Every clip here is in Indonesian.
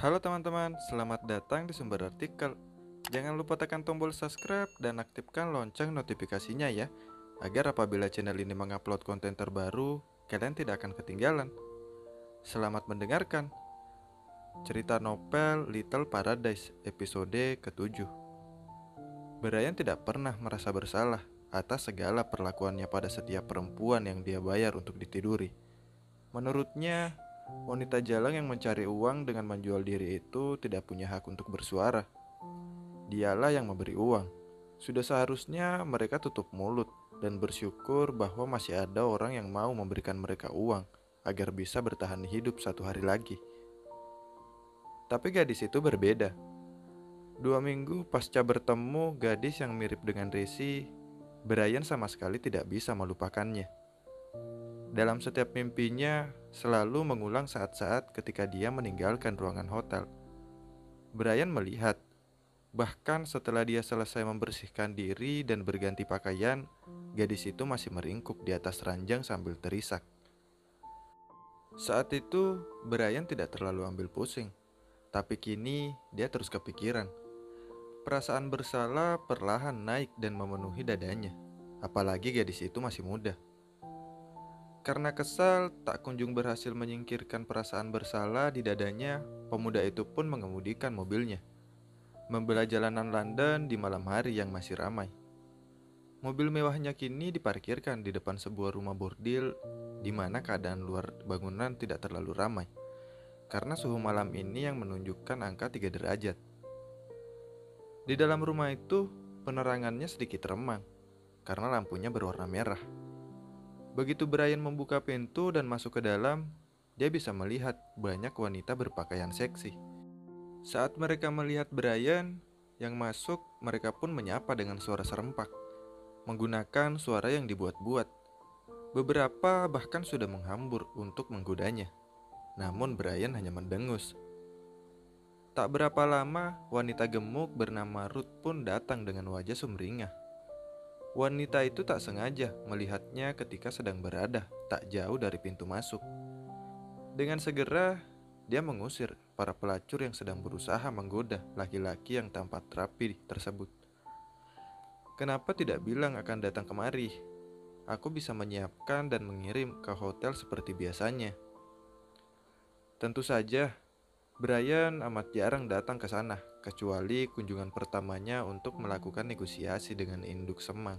Halo teman-teman, selamat datang di Sumber Artikel. Jangan lupa tekan tombol subscribe dan aktifkan lonceng notifikasinya ya, agar apabila channel ini mengupload konten terbaru, kalian tidak akan ketinggalan. Selamat mendengarkan. Cerita novel Little Paradise episode ke-7. Brian tidak pernah merasa bersalah atas segala perlakuannya pada setiap perempuan yang dia bayar untuk ditiduri. Menurutnya, wanita jalang yang mencari uang dengan menjual diri itu tidak punya hak untuk bersuara. Dialah yang memberi uang. Sudah seharusnya mereka tutup mulut dan bersyukur bahwa masih ada orang yang mau memberikan mereka uang agar bisa bertahan hidup satu hari lagi. Tapi gadis itu berbeda. 2 minggu pasca bertemu gadis yang mirip dengan Resi, Brian sama sekali tidak bisa melupakannya. Dalam setiap mimpinya, selalu mengulang saat-saat ketika dia meninggalkan ruangan hotel. Brian melihat, bahkan setelah dia selesai membersihkan diri dan berganti pakaian, gadis itu masih meringkuk di atas ranjang sambil terisak. Saat itu, Brian tidak terlalu ambil pusing, tapi kini dia terus kepikiran. Perasaan bersalah perlahan naik dan memenuhi dadanya, apalagi gadis itu masih muda. Karena kesal tak kunjung berhasil menyingkirkan perasaan bersalah di dadanya, pemuda itu pun mengemudikan mobilnya, membelah jalanan London di malam hari yang masih ramai. Mobil mewahnya kini diparkirkan di depan sebuah rumah bordil di mana keadaan luar bangunan tidak terlalu ramai, karena suhu malam ini yang menunjukkan angka 3 derajat. Di dalam rumah itu, penerangannya sedikit remang, karena lampunya berwarna merah. Begitu Brian membuka pintu dan masuk ke dalam, dia bisa melihat banyak wanita berpakaian seksi. Saat mereka melihat Brian yang masuk, mereka pun menyapa dengan suara serempak, menggunakan suara yang dibuat-buat. Beberapa bahkan sudah menghambur untuk menggodanya. Namun Brian hanya mendengus. Tak berapa lama, wanita gemuk bernama Ruth pun datang dengan wajah sumringah. Wanita itu tak sengaja melihatnya ketika sedang berada tak jauh dari pintu masuk. Dengan segera, dia mengusir para pelacur yang sedang berusaha menggoda laki-laki yang tampak rapi tersebut. Kenapa tidak bilang akan datang kemari? Aku bisa menyiapkan dan mengirim ke hotel seperti biasanya. Tentu saja, Brian amat jarang datang ke sana, kecuali kunjungan pertamanya untuk melakukan negosiasi dengan induk semang.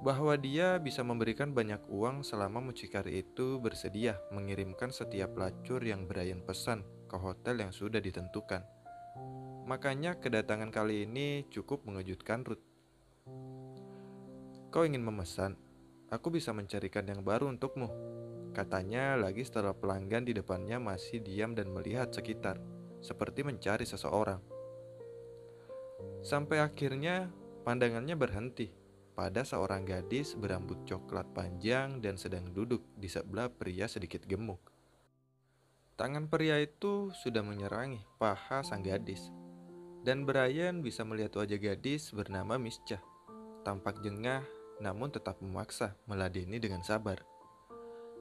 Bahwa dia bisa memberikan banyak uang selama mucikari itu bersedia mengirimkan setiap pelacur yang Brian pesan ke hotel yang sudah ditentukan. Makanya kedatangan kali ini cukup mengejutkan Ruth. Kau ingin memesan? Aku bisa mencarikan yang baru untukmu, katanya lagi setelah pelanggan di depannya masih diam dan melihat sekitar, seperti mencari seseorang. Sampai akhirnya pandangannya berhenti pada seorang gadis berambut coklat panjang dan sedang duduk di sebelah pria sedikit gemuk. Tangan pria itu sudah menyerangi paha sang gadis, dan Brian bisa melihat wajah gadis bernama Mischa, tampak jengah namun tetap memaksa meladeni dengan sabar.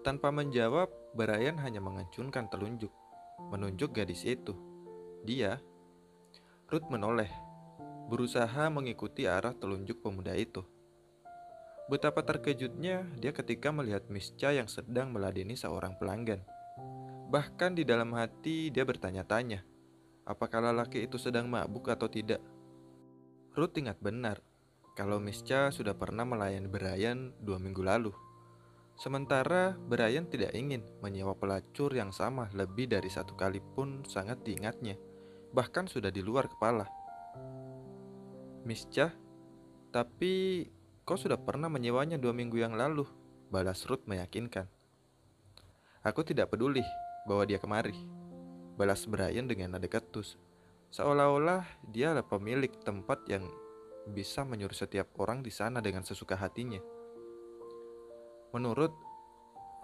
Tanpa menjawab, Brian hanya mengacungkan telunjuk, menunjuk gadis itu. Dia, Ruth menoleh, berusaha mengikuti arah telunjuk pemuda itu. Betapa terkejutnya dia ketika melihat Mischa yang sedang meladeni seorang pelanggan. Bahkan di dalam hati dia bertanya-tanya, apakah lelaki itu sedang mabuk atau tidak. Ruth ingat benar kalau Mischa sudah pernah melayani Brian 2 minggu lalu. Sementara Brian tidak ingin menyewa pelacur yang sama lebih dari satu kali pun sangat diingatnya, bahkan sudah di luar kepala. Mischa, tapi kau sudah pernah menyewanya 2 minggu yang lalu, balas Ruth meyakinkan. Aku tidak peduli bawa dia kemari, balas Brian dengan nada ketus, seolah-olah dia adalah pemilik tempat yang bisa menyuruh setiap orang di sana dengan sesuka hatinya. Menurut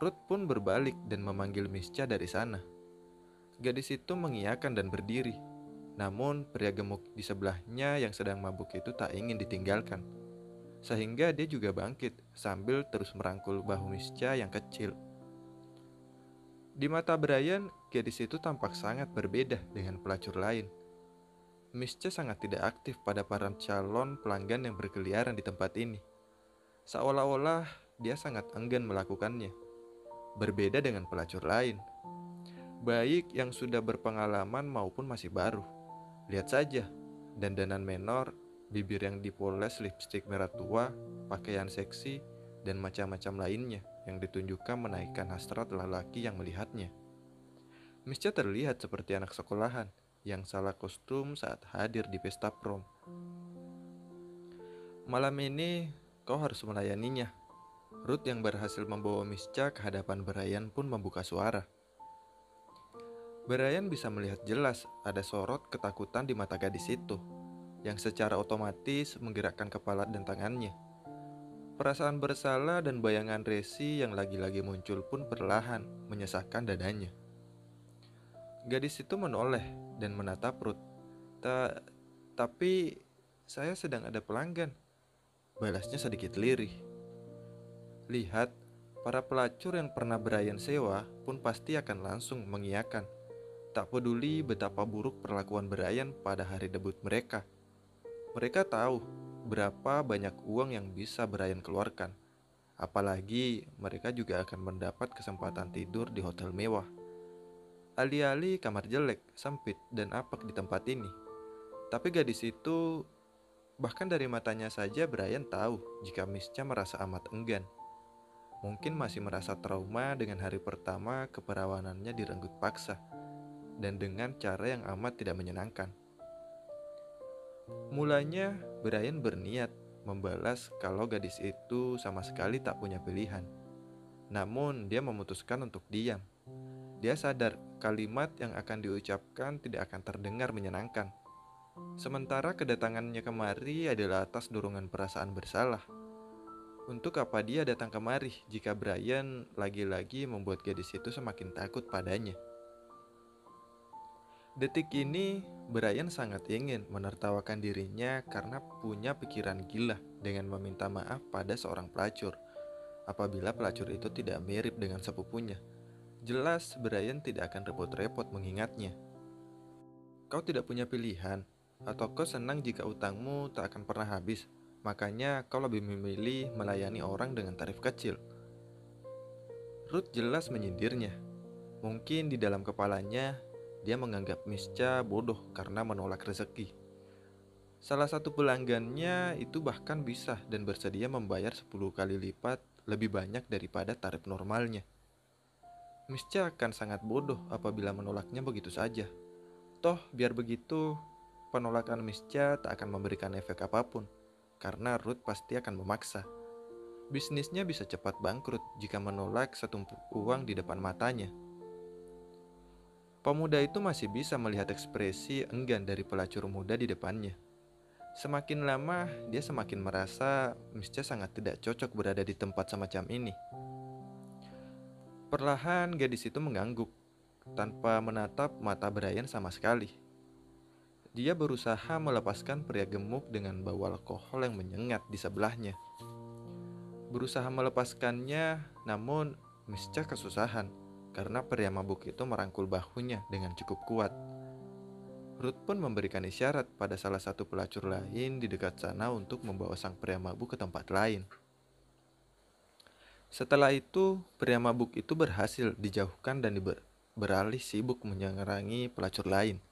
Ruth pun berbalik dan memanggil Mischa dari sana. Gadis itu mengiyakan dan berdiri, namun pria gemuk di sebelahnya yang sedang mabuk itu tak ingin ditinggalkan, sehingga dia juga bangkit sambil terus merangkul bahu Mischa yang kecil. Di mata Brian, gadis itu tampak sangat berbeda dengan pelacur lain. Mischa sangat tidak aktif pada para calon pelanggan yang berkeliaran di tempat ini. Seolah-olah dia sangat enggan melakukannya. Berbeda dengan pelacur lain, baik yang sudah berpengalaman maupun masih baru. Lihat saja, dandanan menor, bibir yang dipoles lipstik merah tua, pakaian seksi, dan macam-macam lainnya yang ditunjukkan menaikkan hasrat lelaki yang melihatnya. Mischa terlihat seperti anak sekolahan yang salah kostum saat hadir di pesta prom. Malam ini kau harus melayaninya. Ruth yang berhasil membawa Mischa ke hadapan Brian pun membuka suara. Brian bisa melihat jelas ada sorot ketakutan di mata gadis itu, yang secara otomatis menggerakkan kepala dan tangannya. Perasaan bersalah dan bayangan resi yang lagi-lagi muncul pun perlahan menyesakkan dadanya. Gadis itu menoleh dan menatap Ruth. Tapi saya sedang ada pelanggan, balasnya sedikit lirih. Lihat, para pelacur yang pernah Brian sewa pun pasti akan langsung mengiyakan. Tak peduli betapa buruk perlakuan Brian pada hari debut mereka. Mereka tahu berapa banyak uang yang bisa Brian keluarkan. Apalagi mereka juga akan mendapat kesempatan tidur di hotel mewah. Alih-alih kamar jelek, sempit, dan apek di tempat ini. Tapi gadis itu, bahkan dari matanya saja Brian tahu jika Mischa merasa amat enggan. Mungkin masih merasa trauma dengan hari pertama keperawanannya direnggut paksa, dan dengan cara yang amat tidak menyenangkan. Mulanya, Brian berniat membalas kalau gadis itu sama sekali tak punya pilihan. Namun, dia memutuskan untuk diam. Dia sadar kalimat yang akan diucapkan tidak akan terdengar menyenangkan. Sementara kedatangannya kemari adalah atas dorongan perasaan bersalah. Untuk apa dia datang kemari jika Brian lagi-lagi membuat gadis itu semakin takut padanya? Detik ini, Brian sangat ingin menertawakan dirinya karena punya pikiran gila dengan meminta maaf pada seorang pelacur. Apabila pelacur itu tidak mirip dengan sepupunya, jelas Brian tidak akan repot-repot mengingatnya. Kau tidak punya pilihan, atau kau senang jika utangmu tak akan pernah habis, makanya kau lebih memilih melayani orang dengan tarif kecil. Ruth jelas menyindirnya. Mungkin di dalam kepalanya, dia menganggap Mischa bodoh karena menolak rezeki. Salah satu pelanggannya itu bahkan bisa dan bersedia membayar 10 kali lipat lebih banyak daripada tarif normalnya. Mischa akan sangat bodoh apabila menolaknya begitu saja. Toh, biar begitu, penolakan Mischa tak akan memberikan efek apapun, karena Ruth pasti akan memaksa. Bisnisnya bisa cepat bangkrut jika menolak setumpuk uang di depan matanya. Pemuda itu masih bisa melihat ekspresi enggan dari pelacur muda di depannya. Semakin lama, dia semakin merasa Mischa sangat tidak cocok berada di tempat semacam ini. Perlahan gadis itu mengangguk, tanpa menatap mata Brian sama sekali. Dia berusaha melepaskan pria gemuk dengan bau alkohol yang menyengat di sebelahnya. Berusaha melepaskannya, namun Mischa kesusahan karena pria mabuk itu merangkul bahunya dengan cukup kuat. Ruth pun memberikan isyarat pada salah satu pelacur lain di dekat sana untuk membawa sang pria mabuk ke tempat lain. Setelah itu, pria mabuk itu berhasil dijauhkan dan beralih sibuk menyerangi pelacur lain.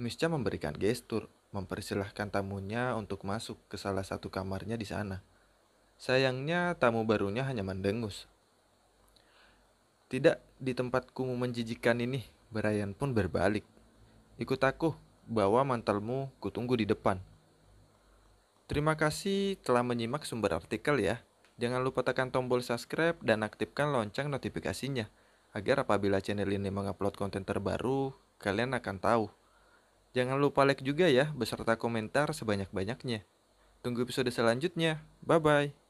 Mischa memberikan gestur, mempersilahkan tamunya untuk masuk ke salah satu kamarnya di sana. Sayangnya, tamu barunya hanya mendengus. Tidak di tempatku menjijikan ini, Brian pun berbalik. Ikut aku, bawa mantelmu, kutunggu di depan. Terima kasih telah menyimak sumber artikel ya. Jangan lupa tekan tombol subscribe dan aktifkan lonceng notifikasinya, agar apabila channel ini mengupload konten terbaru, kalian akan tahu. Jangan lupa like juga ya, beserta komentar sebanyak-banyaknya. Tunggu episode selanjutnya. Bye-bye.